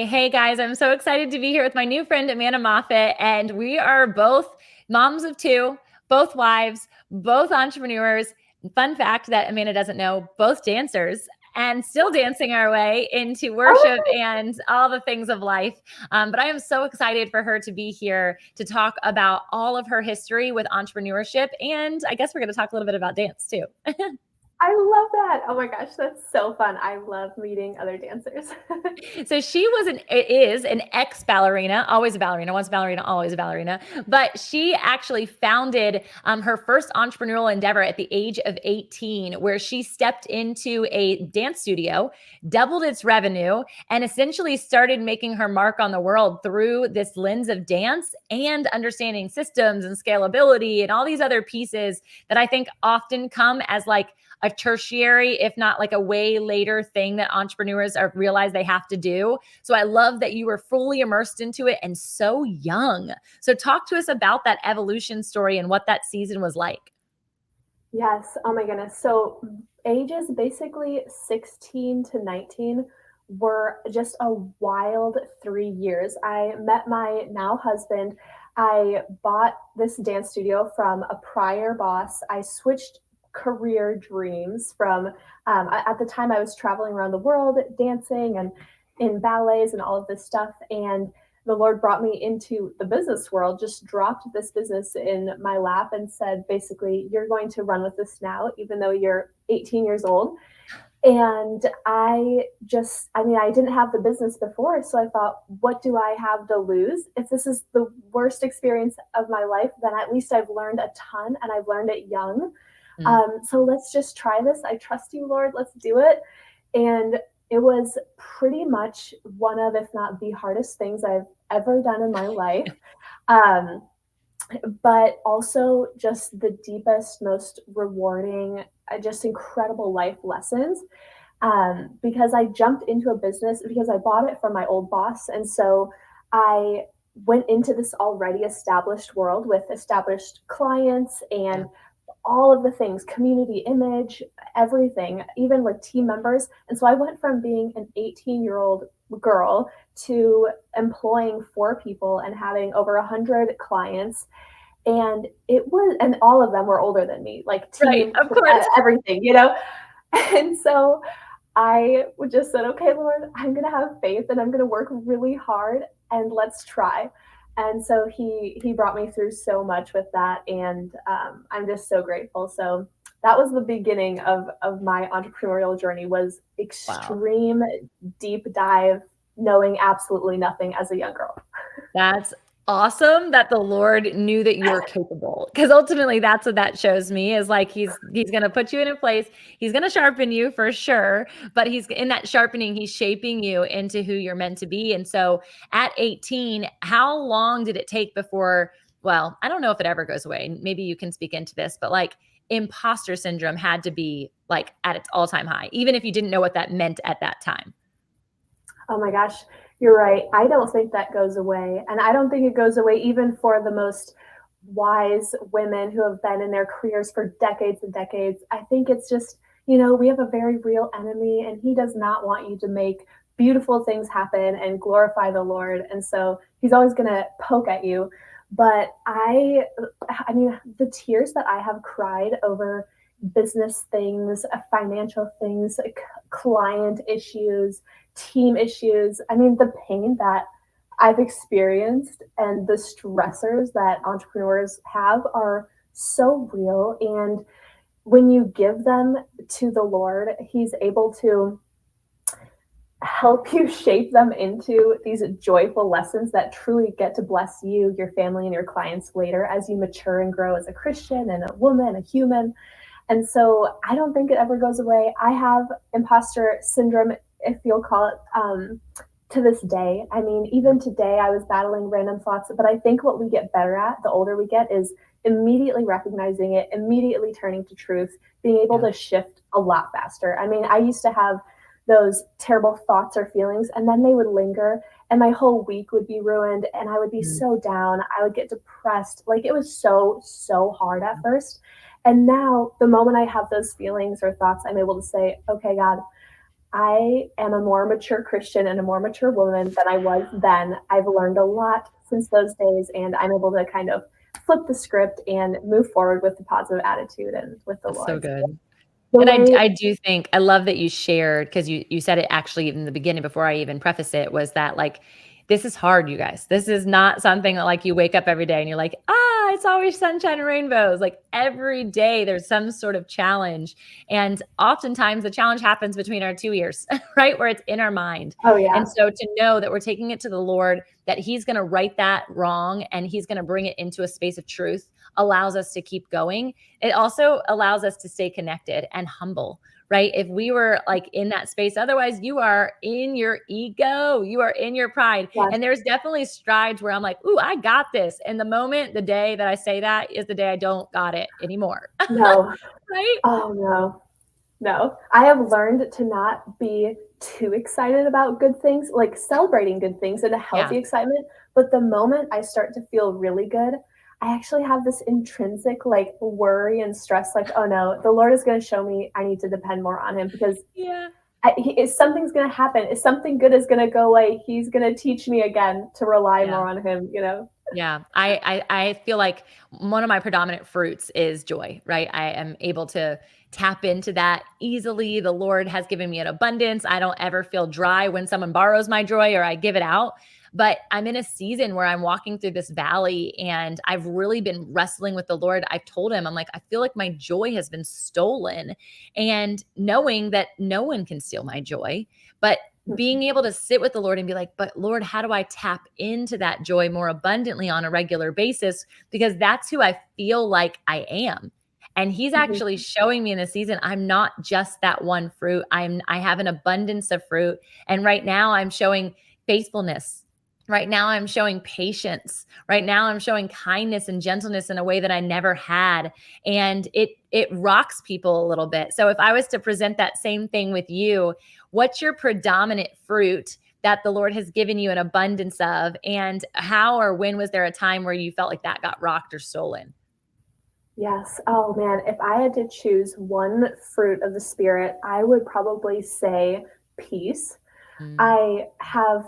Hey guys, I'm so excited to be here with my new friend Amanda Moffat, and we are both moms of two, both wives, both entrepreneurs. Fun fact that Amanda doesn't know, both dancers and still dancing our way into worship Oh, and all the things of life. But I am so excited for her to be here to talk about all of her history with entrepreneurship. And I guess we're going to talk a little bit about dance too. I love that. Oh my gosh, that's so fun. I love meeting other dancers. So she is an ex ballerina, always a ballerina, once a ballerina, always a ballerina. But she actually founded her first entrepreneurial endeavor at the age of 18, where she stepped into a dance studio, doubled its revenue, and essentially started making her mark on the world through this lens of dance and understanding systems and scalability and all these other pieces that I think often come as like a tertiary, if not like a way later thing that entrepreneurs are realize they have to do. So I love that you were fully immersed into it and so young. So talk to us about that evolution story and what that season was like. Yes. Oh my goodness. So ages basically 16 to 19 were just a wild 3 years. I met my now husband. I bought this dance studio from a prior boss. I switched career dreams from, at the time, I was traveling around the world dancing and in ballets and all of this stuff. And the Lord brought me into the business world, just dropped this business in my lap and said, basically, you're going to run with this now, even though you're 18 years old. And I didn't have the business before. So I thought, what do I have to lose? If this is the worst experience of my life, then at least I've learned a ton and I've learned it young. Mm. So let's just try this. I trust you, Lord. Let's do it. And it was pretty much one of, if not the hardest things I've ever done in my life. Um, but also just the deepest, most rewarding, just incredible life lessons. Because I jumped into a business because I bought it from my old boss. And so I went into this already established world with established clients Yeah. and all of the things, community image, everything, even with team members. And so I went from being an 18-year-old girl to employing 4 people and having over 100 clients. And it was, and all of them were older than me, like Right. team, Of course. everything. And so I just said, okay, Lord, I'm going to have faith and I'm going to work really hard and let's try. And so he brought me through so much with that, and I'm just so grateful. So that was the beginning of my entrepreneurial journey, was Wow. extreme deep dive, knowing absolutely nothing as a young girl. That's awesome that the Lord knew that you were capable. Because ultimately that's what that shows me is like he's gonna put you in a place, he's gonna sharpen you for sure, but he's in that sharpening, he's shaping you into who you're meant to be. And so at 18, how long did it take before, well, I don't know if it ever goes away. Maybe you can speak into this, but like imposter syndrome had to be like at its all-time high, even if you didn't know what that meant at that time. Oh my gosh, you're right. I don't think that goes away. And I don't think it goes away even for the most wise women who have been in their careers for decades and decades. I think it's just, we have a very real enemy, and he does not want you to make beautiful things happen and glorify the Lord. And so he's always going to poke at you. But I mean, the tears that I have cried over business things, financial things, client issues, team issues. I mean, the pain that I've experienced and the stressors that entrepreneurs have are so real. And when you give them to the Lord, He's able to help you shape them into these joyful lessons that truly get to bless you, your family, and your clients later as you mature and grow as a Christian and a woman, a human. And so I don't think it ever goes away. I have imposter syndrome, if you'll call it, to this day. I mean, even today, I was battling random thoughts, but I think what we get better at the older we get is immediately recognizing it, immediately turning to truth, being able Yeah. to shift a lot faster. I mean, I used to have those terrible thoughts or feelings, and then they would linger, and my whole week would be ruined, and I would be Mm. so down. I would get depressed. Like, it was so, so hard at first. And now, the moment I have those feelings or thoughts, I'm able to say, okay, God, I am a more mature Christian and a more mature woman than I was then. I've learned a lot since those days, and I'm able to kind of flip the script and move forward with a positive attitude and with the That's so Lord. So good. the And way, I do think I love that you shared because you said it actually in the beginning before I even preface it was that like this is hard, you guys. This is not something that like you wake up every day and you're like, it's always sunshine and rainbows. Like every day there's some sort of challenge. And oftentimes the challenge happens between our two ears, right? Where it's in our mind. oh yeah, And so to know that we're taking it to the Lord, that He's going to right that wrong and He's going to bring it into a space of truth allows us to keep going. It also allows us to stay connected and humble, right? If we were like in that space, otherwise you are in your ego, you are in your pride. yes, And there's definitely strides where I'm like, ooh, I got this. And the day that I say that is the day I don't got it anymore. no, Right? oh no. No, I have learned to not be too excited about good things, like celebrating good things and a Yeah. healthy excitement. But the moment I start to feel really good, I actually have this intrinsic like worry and stress, like, oh no, the Lord is going to show me I need to depend more on Him because Yeah. if something's going to happen, if something good is going to go away, He's going to teach me again to rely Yeah. more on Him, you know? Yeah, I feel like one of my predominant fruits is joy, right? I am able to tap into that easily. The Lord has given me an abundance. I don't ever feel dry when someone borrows my joy or I give it out. But I'm in a season where I'm walking through this valley and I've really been wrestling with the Lord. I've told him, I'm like, I feel like my joy has been stolen. And knowing that no one can steal my joy, but being able to sit with the Lord and be like, but Lord, how do I tap into that joy more abundantly on a regular basis? Because that's who I feel like I am. And he's Mhm. actually showing me in the season, I'm not just that one fruit. I have an abundance of fruit. And right now I'm showing faithfulness. Right now I'm showing patience. Right now I'm showing kindness and gentleness in a way that I never had. And it rocks people a little bit. So if I was to present that same thing with you, what's your predominant fruit that the Lord has given you an abundance of? And how or when was there a time where you felt like that got rocked or stolen? Yes. Oh man, if I had to choose one fruit of the Spirit, I would probably say peace. Mm, I have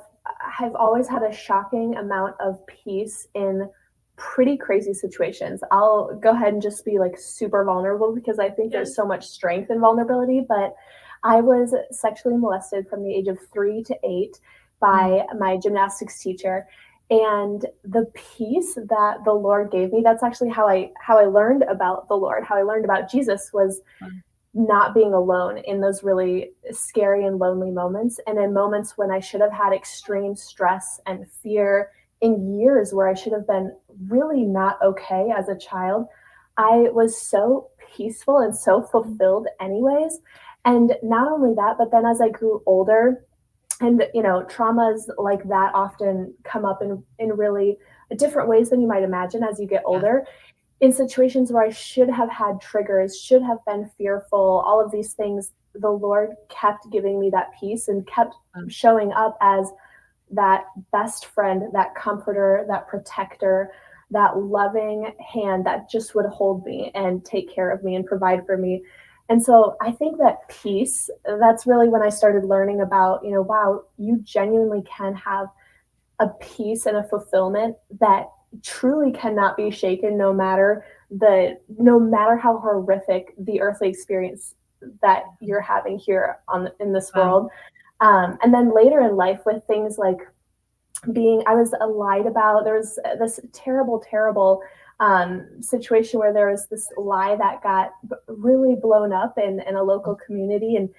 always had a shocking amount of peace in pretty crazy situations. I'll go ahead and just be like super vulnerable because I think there's yes. so much strength in vulnerability, but I was sexually molested from the age of 3 to 8 Mm, by my gymnastics teacher, and the peace that the Lord gave me, that's actually how I learned about the Lord, how I learned about Jesus was wow, not being alone in those really scary and lonely moments, and in moments when I should have had extreme stress and fear, in years where I should have been really not okay as a child. I was so peaceful and so fulfilled anyways. And not only that, but then as I grew older, and traumas like that often come up in really different ways than you might imagine as you get yeah. older, in situations where I should have had triggers, should have been fearful, all of these things, the Lord kept giving me that peace and kept Um, showing up as that best friend, that comforter, that protector, that loving hand that just would hold me and take care of me and provide for me. And so I think that peace, that's really when I started learning about, wow, you genuinely can have a peace and a fulfillment that truly cannot be shaken no matter how horrific the earthly experience that you're having here on in this wow. world. And then later in life with things like being I was lied about. There was this terrible situation where there was this lie that got really blown up in a local community, and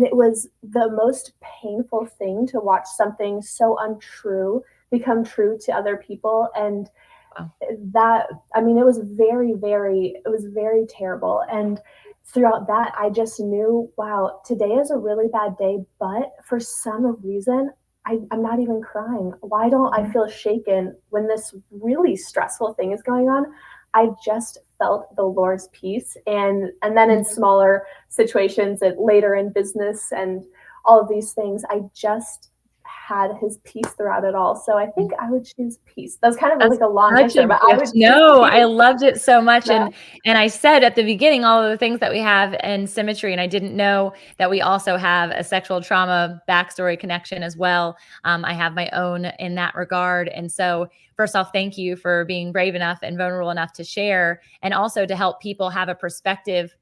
it was the most painful thing to watch something so untrue become true to other people. And Wow. that, I mean, it was very terrible. And throughout that, I just knew, wow, today is a really bad day, but for some reason, I'm not even crying. Why don't I Mhm. feel shaken when this really stressful thing is going on? I just felt the Lord's peace. And then in Mhm. smaller situations and later in business and all of these things, I just had his peace throughout it all. So I think I would choose peace. That was kind of That's like a long such answer, a but I would gift. choose No, I peace. loved it so much. Yeah. And I said at the beginning all of the things that we have in symmetry, and I didn't know that we also have a sexual trauma backstory connection as well. I have my own in that regard. And so first off, thank you for being brave enough and vulnerable enough to share, and also to help people have a perspective.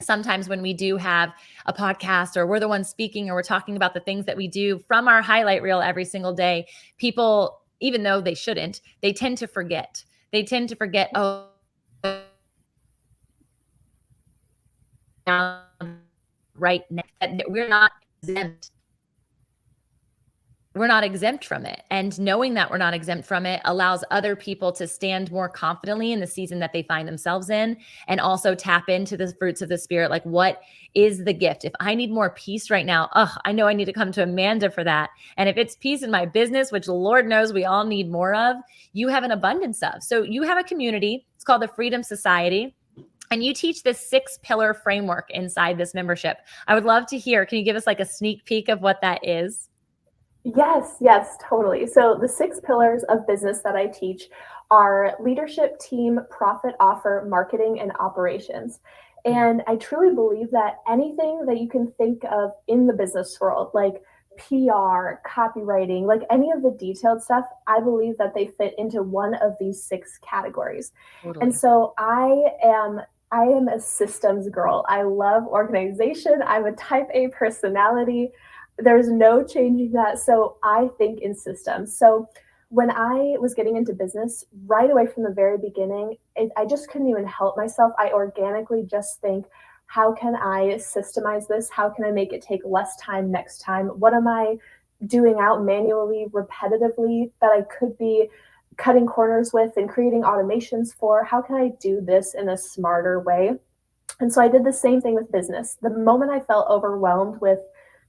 Sometimes when we do have a podcast, or we're the ones speaking, or we're talking about the things that we do from our highlight reel every single day, people, even though they shouldn't, they tend to forget. They tend to forget, oh, right now, that we're not exempt. We're not exempt from it. And knowing that we're not exempt from it allows other people to stand more confidently in the season that they find themselves in, and also tap into the fruits of the spirit. Like, what is the gift? If I need more peace right now, I know I need to come to Amanda for that. And if it's peace in my business, which the Lord knows we all need more of, you have an abundance of. So you have a community. It's called the Freedom Society. And you teach this 6-pillar framework inside this membership. I would love to hear, can you give us like a sneak peek of what that is? Yes, totally. So the 6 pillars of business that I teach are leadership, team, profit, offer, marketing, and operations. And I truly believe that anything that you can think of in the business world, like PR, copywriting, like any of the detailed stuff, I believe that they fit into one of these 6 categories. And Totally. so I am a systems girl. I love organization. I'm a type A personality. There's no changing that. So I think in systems. So when I was getting into business, right away from the very beginning, I just couldn't even help myself. I organically just think, how can I systemize this? How can I make it take less time next time? What am I doing out manually, repetitively, that I could be cutting corners with and creating automations for? How can I do this in a smarter way? And so I did the same thing with business. The moment I felt overwhelmed with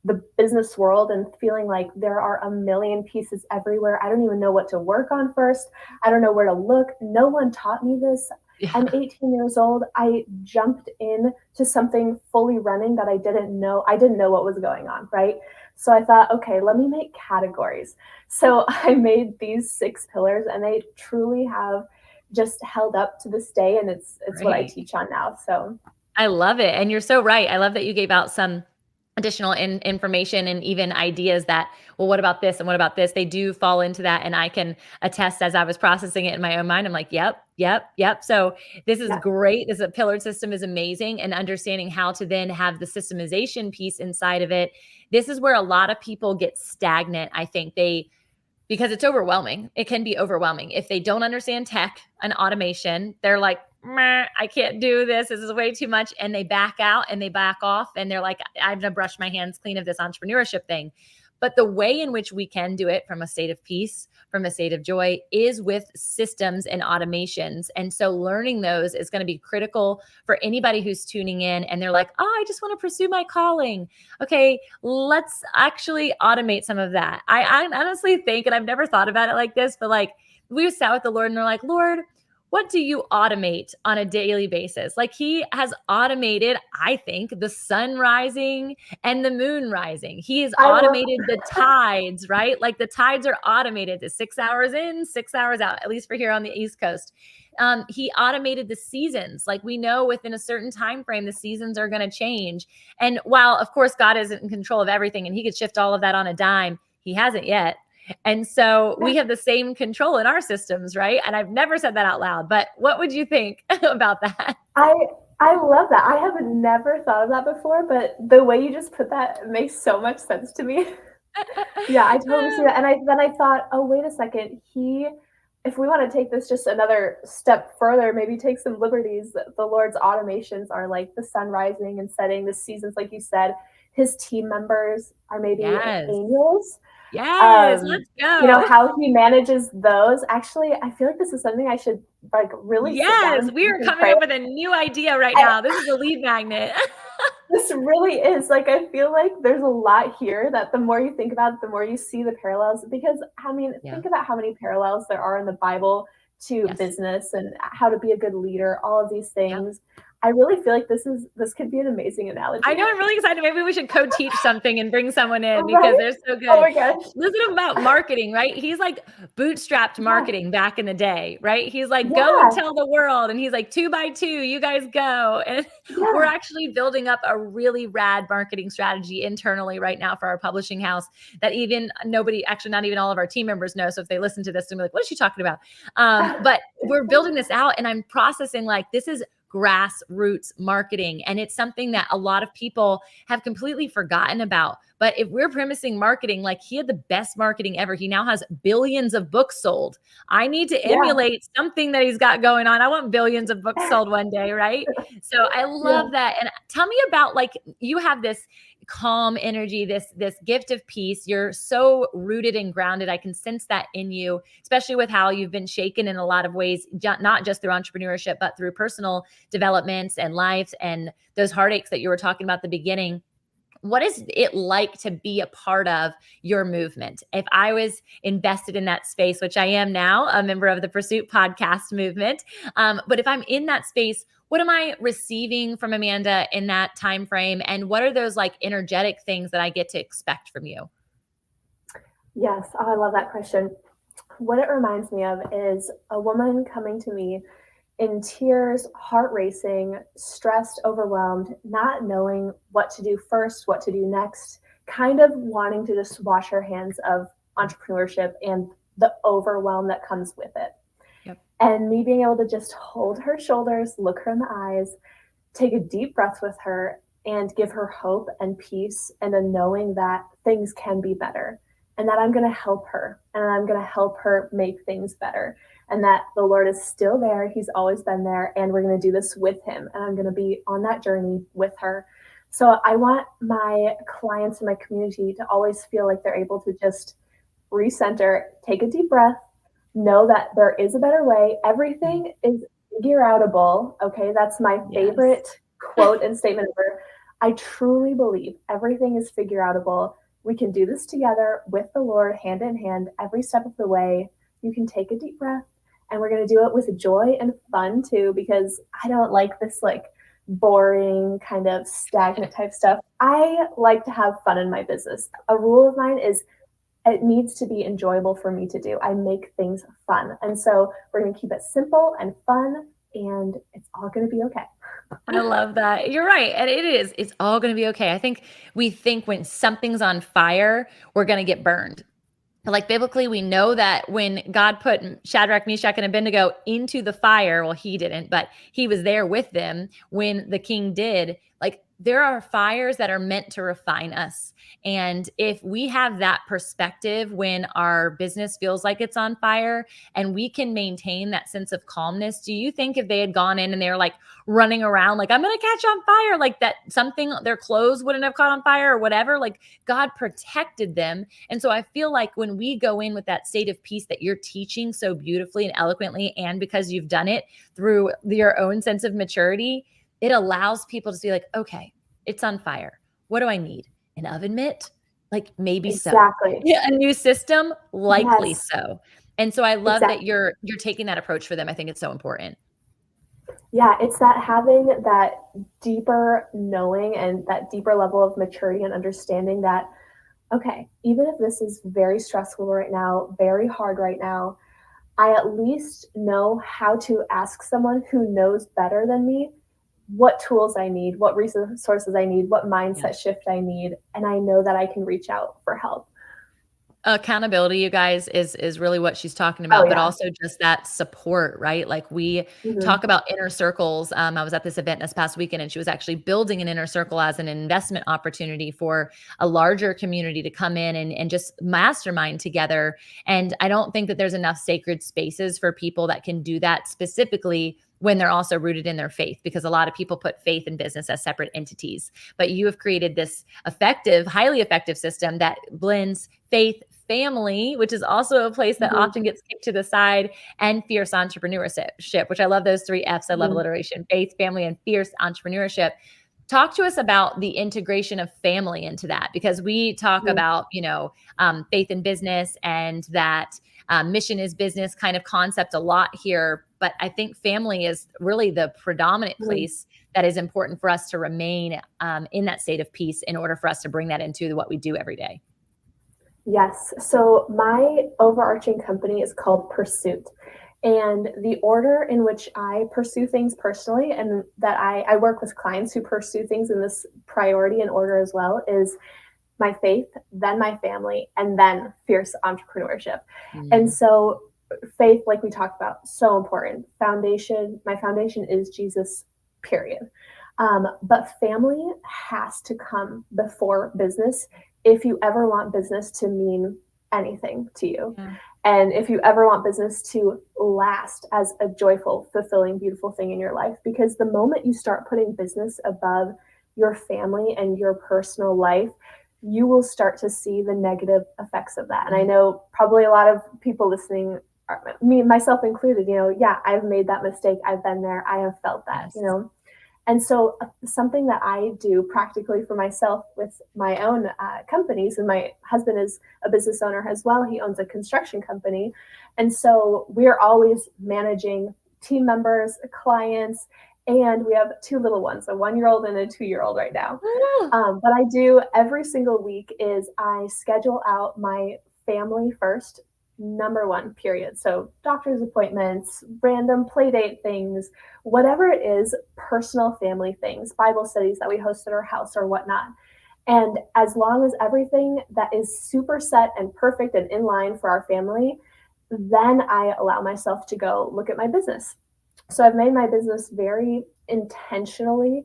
the business world and feeling like there are a million pieces everywhere, I don't even know what to work on first. I don't know where to look. No one taught me this. Yeah. I'm 18 years old. I jumped in to something fully running that I didn't know. I didn't know what was going on, right? So I thought, okay, let me make categories. So I made these 6 pillars, and they truly have just held up to this day, and it's what I Great. teach on now. So I love it. And you're so right. I love that you gave out some additional information and even ideas that, well, what about this? And what about this? They do fall into that. And I can attest, as I was processing it in my own mind, I'm like, yep. So this is yeah. great. This pillared system is amazing. And understanding how to then have the systemization piece inside of it. This is where a lot of people get stagnant. I think because it's overwhelming. It can be overwhelming. If they don't understand tech and automation, they're like, meh, I can't do this. This is way too much. And they back out and they back off. And they're like, I'm going to brush my hands clean of this entrepreneurship thing. But the way in which we can do it from a state of peace, from a state of joy, is with systems and automations. And so learning those is going to be critical for anybody who's tuning in and they're like, oh, I just want to pursue my calling. Okay, let's actually automate some of that. I honestly think, and I've never thought about it like this, but like we sat with the Lord and they're like, Lord, what do you automate on a daily basis? Like he has automated, I think, the sun rising and the moon rising. He has I love automated the tides, right? Like the tides are automated to 6 hours in, 6 hours out, at least for here on the East Coast. He automated the seasons. Like we know within a certain time frame, the seasons are going to change. And while, of course, God is in control of everything and he could shift all of that on a dime, he hasn't yet. And so we have the same control in our systems, right? And I've never said that out loud, but what would you think about that? I love that. I have never thought of that before, but the way you just put that makes so much sense to me. Yeah, I totally see that. And I thought, oh, wait a second. If we want to take this just another step further, maybe take some liberties. The Lord's automations are like the sun rising and setting, the seasons, like you said. His team members are maybe Yes. angels. Yes. Let's go. How he manages those. Actually, I feel like this is something I should like really sit down Yes. and We think are and coming pray. up with a new idea right now. This is a lead magnet. This really is like, I feel like there's a lot here that the more you think about it, the more you see the parallels. Because I mean, Yeah. think about how many parallels there are in the Bible to Yes. business and how to be a good leader, all of these Yep. things. I really feel like this could be an amazing analogy. I know, I'm really excited. Maybe we should co-teach something and bring someone in because Right? they're so Oh good. my gosh. Listen about marketing, right? He's like bootstrapped Yeah. marketing back in the day, right? He's like, go and Yeah. tell the world. And he's like, 2 by 2, you guys go. And we're Yeah. actually building up a really rad marketing strategy internally right now for our publishing house that even nobody, actually not even all of our team members know. So if they listen to this, they'll be like, what is she talking about? But we're building this out and I'm processing like, this is grassroots marketing. And it's something that a lot of people have completely forgotten about. But if we're premising marketing, like he had the best marketing ever, he now has billions of books sold. I need to Yeah. emulate something that he's got going on. I want billions of books sold one day, right? So I love that. And tell me about, like, you have this calm energy, this gift of peace. You're so rooted and grounded. I can sense that in you, especially with how you've been shaken in a lot of ways, not just through entrepreneurship, but through personal developments and lives and those heartaches that you were talking about at the beginning. What is it like to be a part of your movement? If I was invested in that space, which I am now, a member of the Pursuit podcast movement, but if I'm in that space, what am I receiving from Amanda in that time frame? And what are those like energetic things that I get to expect from you? Yes. Oh, I love that question. What it reminds me of is a woman coming to me in tears, heart racing, stressed, overwhelmed, not knowing what to do first, what to do next, kind of wanting to just wash her hands of entrepreneurship and the overwhelm that comes with it. Yep. And me being able to just hold her shoulders, look her in the eyes, take a deep breath with her, and give her hope and peace and a knowing that things can be better and that I'm going to help her and I'm going to help her make things better and that the Lord is still there. He's always been there and we're going to do this with him and I'm going to be on that journey with her. So I want my clients and my community to always feel like they're able to just recenter, take a deep breath, know that there is a better way. Everything is figure outable. Okay. That's my favorite quote and statement ever. I truly believe everything is figure outable. We can do this together with the Lord, hand in hand, every step of the way. You can take a deep breath and we're going to do it with joy and fun too, because I don't like this like boring kind of stagnant type stuff. I like to have fun in my business. A rule of mine is it needs to be enjoyable for me to do. I make things fun. And so we're going to keep it simple and fun and it's all going to be okay. I love that. You're right. And it is. It's all going to be okay. I think we think when something's on fire, we're going to get burned. Like biblically, we know that when God put Shadrach, Meshach, and Abednego into the fire, well, he didn't, but he was there with them when the king did. Like there are fires that are meant to refine us. And if we have that perspective when our business feels like it's on fire and we can maintain that sense of calmness, do you think if they had gone in and they were like running around, like, I'm going to catch on fire, like that something, their clothes wouldn't have caught on fire or whatever, like God protected them. And so I feel like when we go in with that state of peace that you're teaching so beautifully and eloquently, and because you've done it through your own sense of maturity, it allows people to be like, okay, it's on fire. What do I need? An oven mitt? Like maybe exactly. So. Yeah, a new system? Likely Yes. so. And so I love Exactly. that you're taking that approach for them. I think it's so important. Yeah, it's that having that deeper knowing and that deeper level of maturity and understanding that, okay, even if this is very stressful right now, very hard right now, I at least know how to ask someone who knows better than me what tools I need, what resources I need, what mindset shift I need, and I know that I can reach out for help. Accountability, you guys, is really what she's talking about, but yeah. also just that support, right? Like we talk about inner circles. I was at this event this past weekend and she was actually building an inner circle as an investment opportunity for a larger community to come in and just mastermind together. And I don't think that there's enough sacred spaces for people that can do that specifically when they're also rooted in their faith, because a lot of people put faith and business as separate entities. But you have created this effective, highly effective system that blends faith, family, which is also a place that often gets kicked to the side, and fierce entrepreneurship, which I love those 3 F's. I love alliteration: faith, family, and fierce entrepreneurship. Talk to us about the integration of family into that, because we talk about, faith in business and that mission is business kind of concept a lot here But I think family is really the predominant Mhm. place that is important for us to remain in that state of peace in order for us to bring that into what we do every day. Yes. So my overarching company is called Pursuit. And the order in which I pursue things personally and that I work with clients who pursue things in this priority and order as well is my faith, then my family, and then fierce entrepreneurship. And Mm. so faith, like we talked about, so important. Foundation, my foundation is Jesus, period. But family has to come before business if you ever want business to mean anything to you. Yeah. And if you ever want business to last as a joyful, fulfilling, beautiful thing in your life, because the moment you start putting business above your family and your personal life, you will start to see the negative effects of that. And I Mm. know probably a lot of people listening, me, myself included, yeah, I've made that mistake. I've been there. I have felt that, Yes. And so, something that I do practically for myself with my own companies, and my husband is a business owner as well. He owns a construction company. And so, we're always managing team members, clients, and we have two little ones, a 1 year old and a 2 year old right now. Woo! What I do every single week is I schedule out my family first, number one, period. So, doctor's appointments, random play date things, whatever it is, personal family things, Bible studies that we host at our house or whatnot. And as long as everything that is super set and perfect and in line for our family, then I allow myself to go look at my business. So I've made my business very intentionally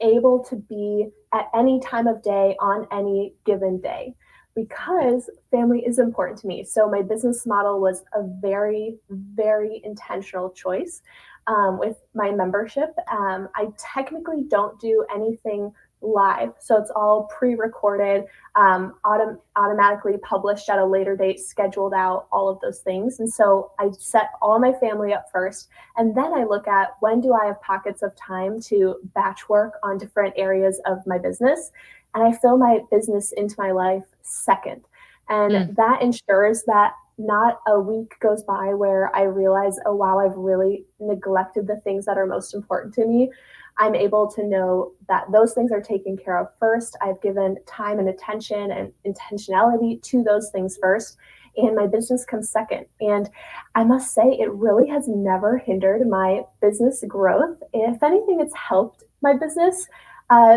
able to be at any time of day on any given day because family is important to me. So my business model was a very, very intentional choice with my membership. I technically don't do anything live, so it's all pre-recorded, automatically published at a later date, scheduled out, all of those things. And so I set all my family up first, and then I look at when do I have pockets of time to batch work on different areas of my business, and I fill my business into my life second. And Mm. that ensures that not a week goes by where I realize, oh wow, I've really neglected the things that are most important to me. I'm able to know that those things are taken care of first. I've given time and attention and intentionality to those things first, and my business comes second. And I must say, it really has never hindered my business growth. If anything, it's helped my business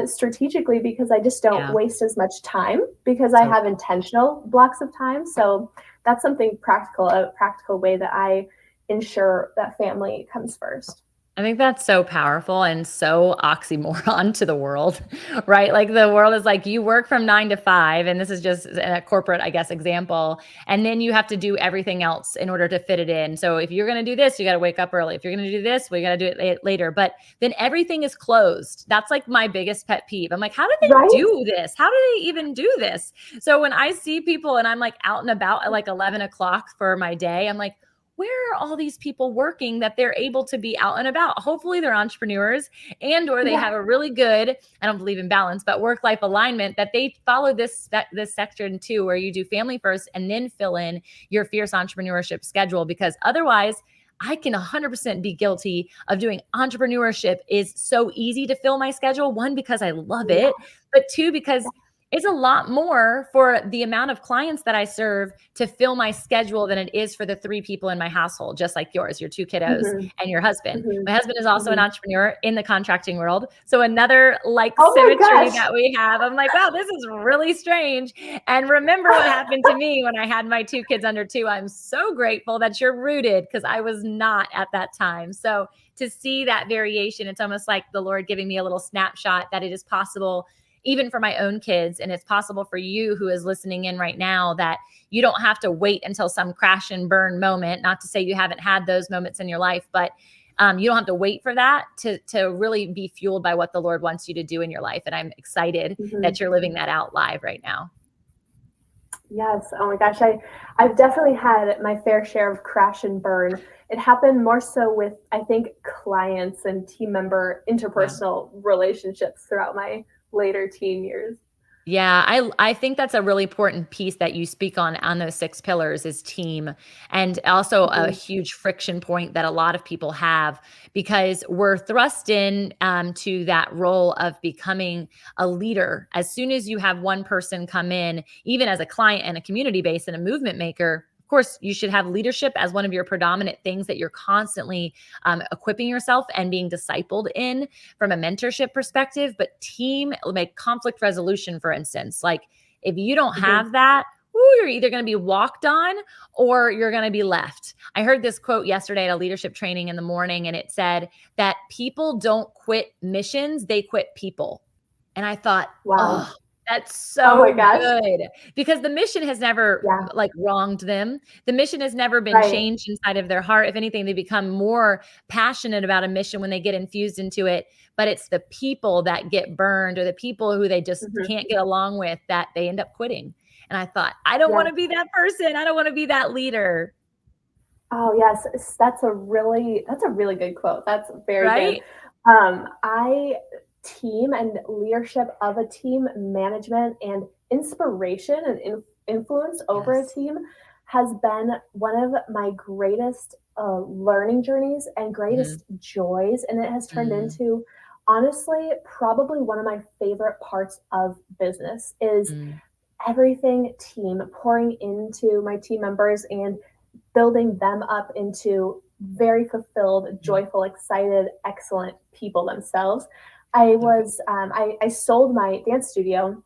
strategically because I just don't Yeah. waste as much time because I So have intentional blocks of time. So that's something practical, a practical way that I ensure that family comes first. I think that's so powerful and so oxymoron to the world, right? Like the world is like you work from 9 to 5, and this is just a corporate, I guess, example. And then you have to do everything else in order to fit it in. So if you're going to do this, you got to wake up early. If you're going to do this, we got to do it later. But then everything is closed. That's like my biggest pet peeve. I'm like, how do they Right? do this? How do they even do this? So when I see people and I'm like out and about at like 11 o'clock for my day, I'm like, where are all these people working that they're able to be out and about? Hopefully they're entrepreneurs and or they Yeah. have a really good, I don't believe in balance, but work-life alignment that they follow this section too, where you do family first and then fill in your fierce entrepreneurship schedule. Because otherwise I can 100% be guilty of doing entrepreneurship is so easy to fill my schedule. One, because I love Yeah. it, but two, because it's a lot more for the amount of clients that I serve to fill my schedule than it is for the 3 people in my household, just like yours, your 2 kiddos Mhm. and your husband. Mhm. My husband is also an Mhm. entrepreneur in the contracting world. So another like Oh my symmetry gosh. that we have. I'm like, wow, this is really strange. And remember what happened to me when I had my 2 kids under 2. I'm so grateful that you're rooted because I was not at that time. So to see that variation, it's almost like the Lord giving me a little snapshot that it is possible even for my own kids. And it's possible for you who is listening in right now that you don't have to wait until some crash and burn moment. Not to say you haven't had those moments in your life, but you don't have to wait for that to really be fueled by what the Lord wants you to do in your life. And I'm excited Mhm. that you're living that out live right now. Yes. Oh my gosh. I've definitely had my fair share of crash and burn. It happened more so with, I think, clients and team member Yeah. interpersonal relationships throughout my later teen years. Yeah, I think that's a really important piece that you speak on those 6 pillars is team, and also a Mhm. huge friction point that a lot of people have because we're thrust in to that role of becoming a leader. As soon as you have one person come in, even as a client and a community base and a movement maker, of course, you should have leadership as one of your predominant things that you're constantly equipping yourself and being discipled in from a mentorship perspective, but team, like conflict resolution, for instance, like if you don't Mhm. have that, you're either going to be walked on or you're going to be left. I heard this quote yesterday at a leadership training in the morning, and it said that people don't quit missions, they quit people. And I thought, Wow. oh, that's Oh my so gosh. good because the mission has never Yeah. like wronged them. The mission has never been Right. changed inside of their heart. If anything, they become more passionate about a mission when they get infused into it, but it's the people that get burned or the people who they just Mhm. can't get along with that they end up quitting. And I thought, I don't want Yeah. to be that person. I don't want to be that leader. Oh yes, that's a really good quote. That's very good. Right? I team and leadership of a team, management and inspiration and influence over a Yes. team has been one of my greatest learning journeys and Mhm. greatest joys, and it has turned Mm, into honestly probably one of my favorite parts of business is mm, everything team pouring into my team members and building them up into very fulfilled, mm. joyful, excited, excellent people themselves. I sold my dance studio,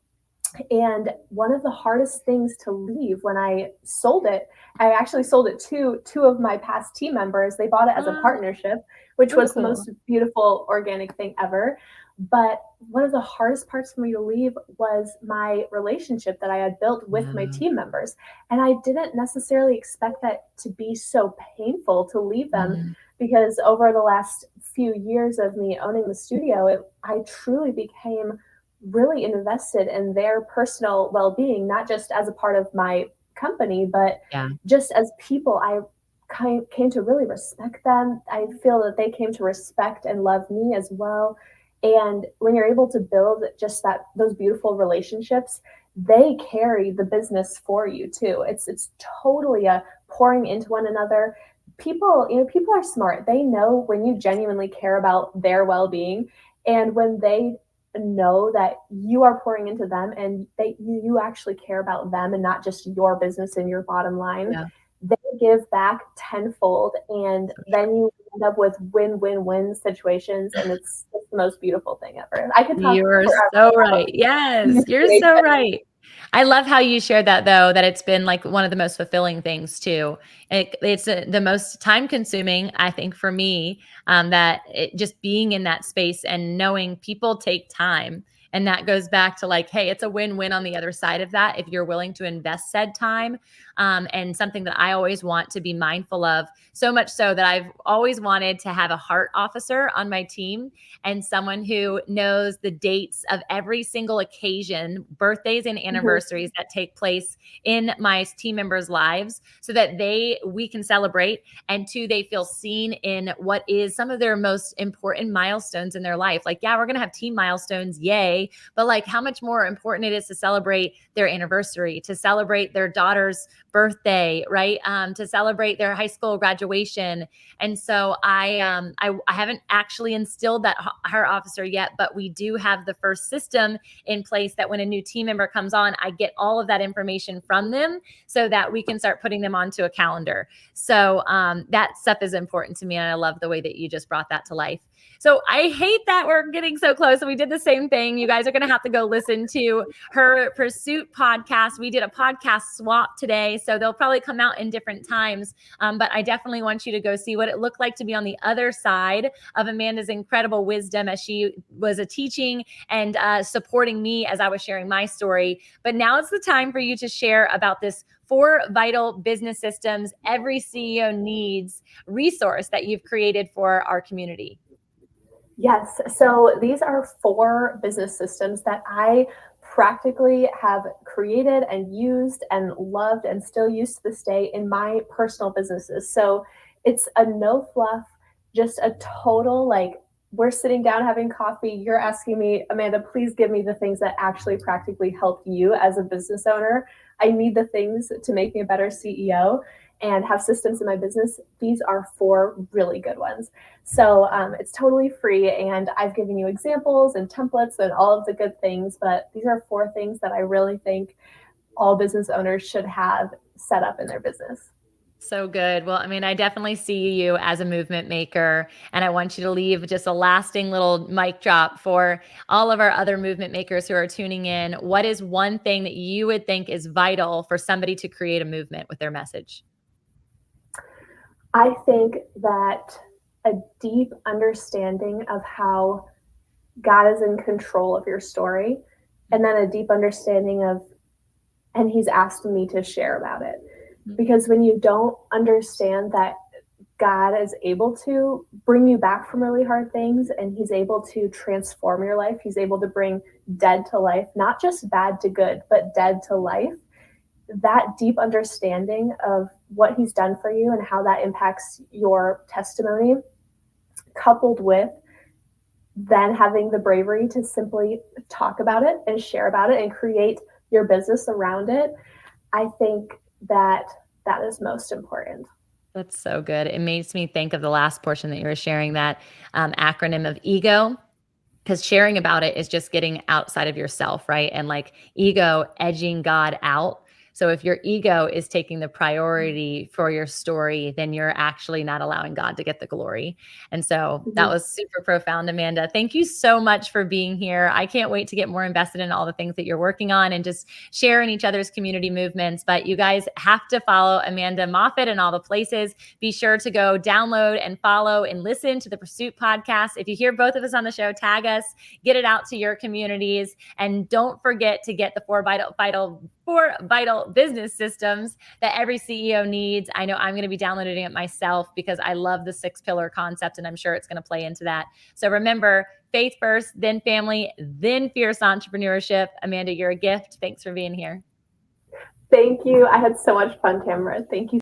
and one of the hardest things to leave when I sold it, I actually sold it to two of my past team members. They bought it as a Ah, partnership, which so was the cool. most beautiful organic thing ever. But one of the hardest parts for me to leave was my relationship that I had built with my Yeah. team members. And I didn't necessarily expect that to be so painful to leave them Mm, because over the last few years of me owning the studio, I truly became really invested in their personal well-being, not just as a part of my company, but yeah. just as people. I came to really respect them. I feel that they came to respect and love me as well. And when you're able to build just those beautiful relationships, they carry the business for you too. It's totally a pouring into one another. People are smart. They know when you genuinely care about their well-being, and when they know that you are pouring into them and you actually care about them and not just your business and your bottom line, Yeah. they give back tenfold, and So then you end up with win-win-win situations, and it's the most beautiful thing ever. I could talk you're forever so about right. Yes, these you're so situations. right. I love how you shared that though, that it's been like one of the most fulfilling things too. It's the most time consuming, I think, for me, that just being in that space and knowing people take time. And that goes back to like, hey, it's a win win on the other side of that if you're willing to invest said time. And something that I always want to be mindful of, so much so that I've always wanted to have a heart officer on my team and someone who knows the dates of every single occasion, birthdays and Mhm. anniversaries that take place in my team members' lives so that we can celebrate, and two, they feel seen in what is some of their most important milestones in their life. Like, yeah, we're going to have team milestones, yay, but like how much more important it is to celebrate their anniversary, to celebrate their daughter's birthday, right? To celebrate their high school graduation. And so I haven't actually instilled that heart officer yet, but we do have the first system in place that when a new team member comes on, I get all of that information from them so that we can start putting them onto a calendar. So that stuff is important to me, and I love the way that you just brought that to life. So I hate that we're getting so close. So we did the same thing. You guys are going to have to go listen to her Pursuit podcast. We did a podcast swap today, so they'll probably come out in different times. But I definitely want you to go see what it looked like to be on the other side of Amanda's incredible wisdom as she was a teaching and supporting me as I was sharing my story. But now it's the time for you to share about this 4 vital business systems every CEO needs resource that you've created for our community. Yes. So these are 4 business systems that I practically have created and used and loved and still use to this day in my personal businesses. So it's a no fluff, just a total like we're sitting down having coffee. You're asking me, Amanda, please give me the things that actually practically help you as a business owner. I need the things to make me a better CEO and have systems in my business. These are 4 really good ones. So it's totally free. And I've given you examples and templates and all of the good things. But these are 4 things that I really think all business owners should have set up in their business. So good. Well, I mean, I definitely see you as a movement maker, and I want you to leave just a lasting little mic drop for all of our other movement makers who are tuning in. What is one thing that you would think is vital for somebody to create a movement with their message? I think that a deep understanding of how God is in control of your story, and then a deep understanding of, and He's asked me to share about it. Because when you don't understand that God is able to bring you back from really hard things and He's able to transform your life, He's able to bring dead to life, not just bad to good, but dead to life. That deep understanding of what He's done for you and how that impacts your testimony, coupled with then having the bravery to simply talk about it and share about it and create your business around it, I think that that is most important. That's so good. It makes me think of the last portion that you were sharing, that acronym of ego, because sharing about it is just getting outside of yourself, right? And like ego edging God out. So if your ego is taking the priority for your story, then you're actually not allowing God to get the glory. And so that Mhm. was super profound, Amanda. Thank you so much for being here. I can't wait to get more invested in all the things that you're working on and just share in each other's community movements. But you guys have to follow Amanda Moffat in all the places. Be sure to go download and follow and listen to the Pursuit podcast. If you hear both of us on the show, tag us, get it out to your communities. And don't forget to get the four vital business systems that every CEO needs. I know I'm going to be downloading it myself because I love the 6-pillar concept, and I'm sure it's going to play into that. So remember, faith first, then family, then fierce entrepreneurship. Amanda, you're a gift. Thanks for being here. Thank you. I had so much fun, Tamara. Thank you